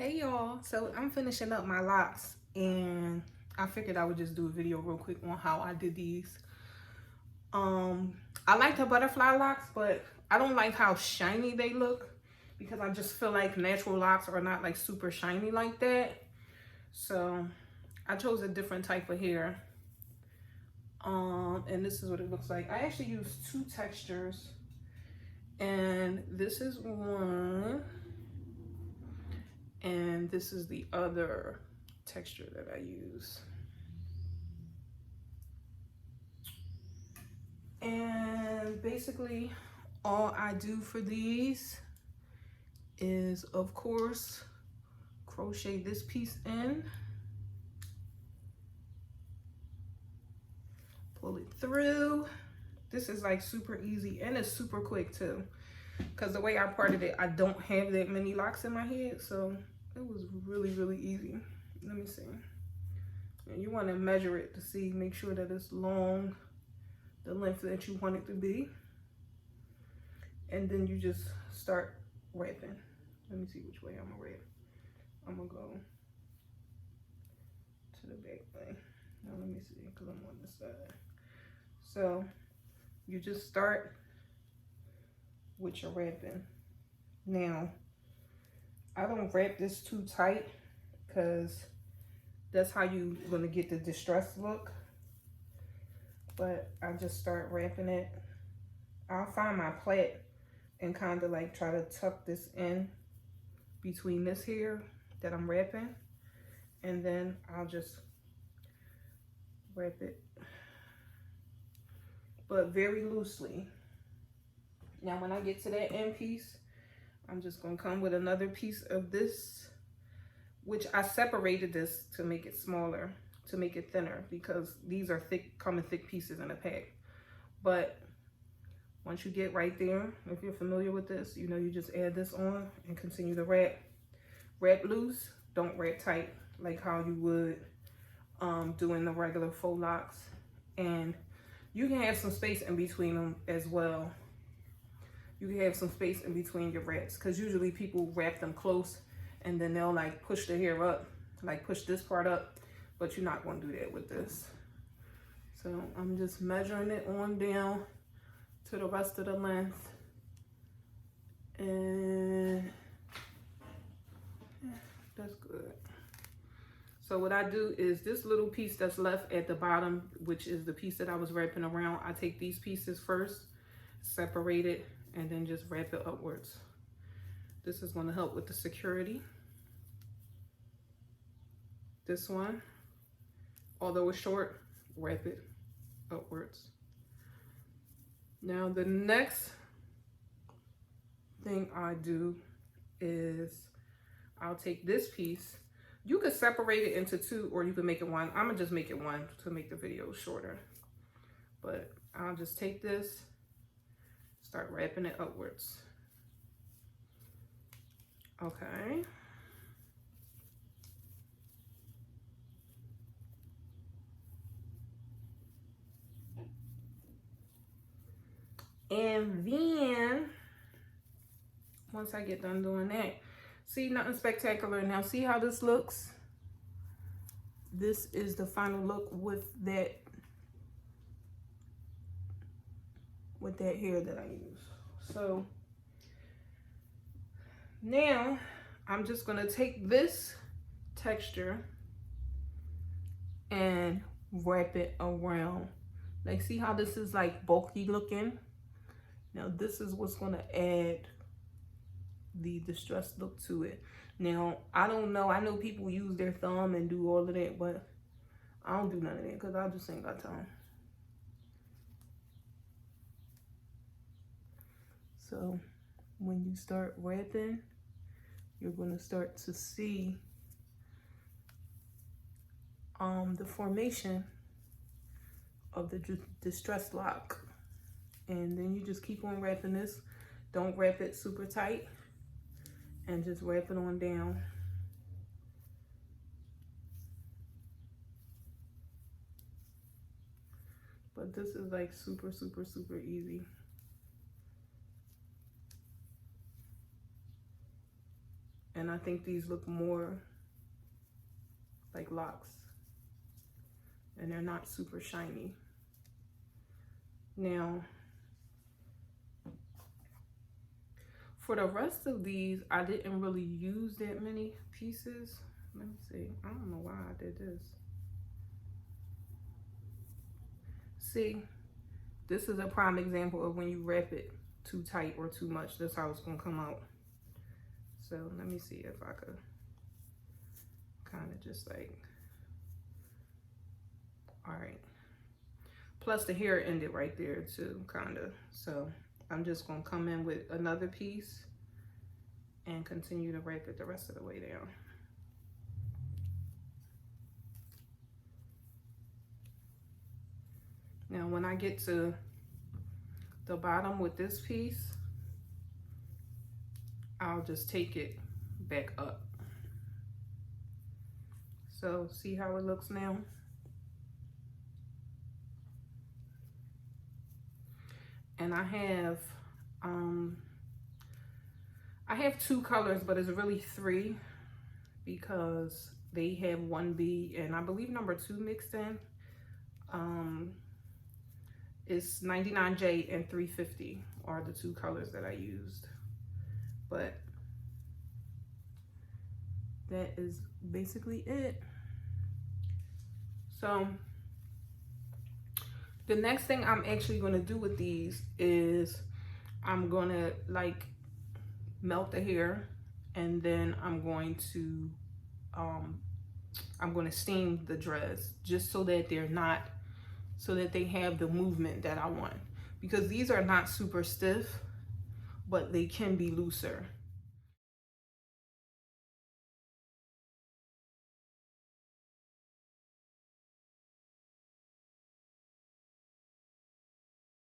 Hey y'all, so I'm finishing up my locks and I figured I would just do a video real quick on how I did these. I like the butterfly locks, but I don't like how shiny they look because I just feel like natural locks are not like super shiny like that. So I chose a different type of hair. And this is what it looks like. I actually used two textures and this is one. And this is the other texture that I use. And basically all I do for these is, of course, crochet this piece in, pull it through. This is like super easy and it's super quick too, because the way I parted it, I don't have that many locks in my head, so it was really easy. Let me see. And you want to measure it to see, make sure that it's long, the length that you want it to be, and then you just start wrapping. Let me see which way I'm gonna wrap. I'm gonna go to the back way. Now let me see, because I'm on this side. So you just start with your wrapping. Now I don't wrap this too tight because that's how you're gonna get the distressed look. But I just start wrapping it. I'll find my plait and kind of like try to tuck this in between this here that I'm wrapping, and then I'll just wrap it, but very loosely. Now when I get to that end piece, I'm just gonna come with another piece of this, which I separated this to make it smaller, to make it thinner, because these are thick, come in thick pieces in a pack. But once you get right there, if you're familiar with this, you know, you just add this on and continue to wrap. Wrap loose, don't wrap tight, like how you would doing the regular faux locks. And you can have some space in between them as well. You can have some space in between your wraps, because usually people wrap them close and then they'll like push the hair up, like push this part up, but you're not going to do that with this. So I'm just measuring it on down to the rest of the length, and that's good. So what I do is this little piece that's left at the bottom, which is the piece that I was wrapping around, I take these pieces first, separate it, and then just wrap it upwards. This is going to help with the security. This one, although it's short, wrap it upwards. Now the next thing I do is I'll take this piece. You could separate it into two, or you can make it one. I'm gonna just make it one to make the video shorter. But I'll just take this, start wrapping it upwards. Okay. And then once I get done doing that, see, nothing spectacular. Now see how this looks? This is the final look with that hair that I use. So now I'm just gonna take this texture and wrap it around. Like, see how this is like bulky looking? Now this is what's gonna add the distressed look to it. Now I don't know, I know people use their thumb and do all of that, but I don't do none of that because I just ain't got time. So when you start wrapping, you're gonna start to see the formation of the distressed lock. And then you just keep on wrapping this. Don't wrap it super tight, and just wrap it on down. But this is like super easy. And I think these look more like LOCS. And they're not super shiny. Now, for the rest of these, I didn't really use that many pieces. Let me see. I don't know why I did this. See, this is a prime example of when you wrap it too tight or too much. That's how it's gonna come out. So let me see if I could kind of just like, all right. Plus the hair ended right there too, kind of. So I'm just gonna come in with another piece and continue to wrap it the rest of the way down. Now when I get to the bottom with this piece, I'll just take it back up. So see how it looks now? And I have two colors, but it's really three because they have 1B and I believe number 2 mixed in. It's 99J and 350 are the two colors that I used. But that is basically it. So the next thing I'm actually going to do with these is I'm going to like melt the hair, and then I'm going to steam the dreads just so that they're not, so that they have the movement that I want, because these are not super stiff, but they can be looser.